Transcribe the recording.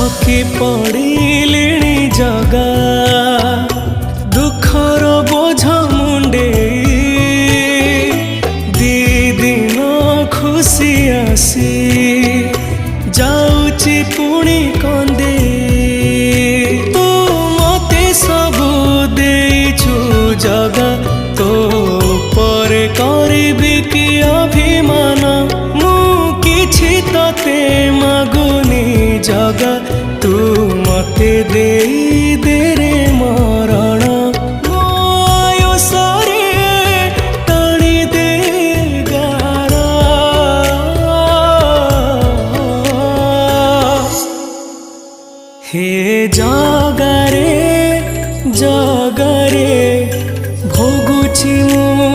थकी पड़िलिणी जगा दुखर बोझ मुंडे दी दिन खुशी आसी जाऊची पुणी कंदे तू मते सबू देइछु जगा तो पर करिबी कि अभिमान मु किछि तते मागुनी जगा तू मते देई दे रे मरण मो आयुषरे टाणी दे गारा हे जगारे जगारे भोगुछि मु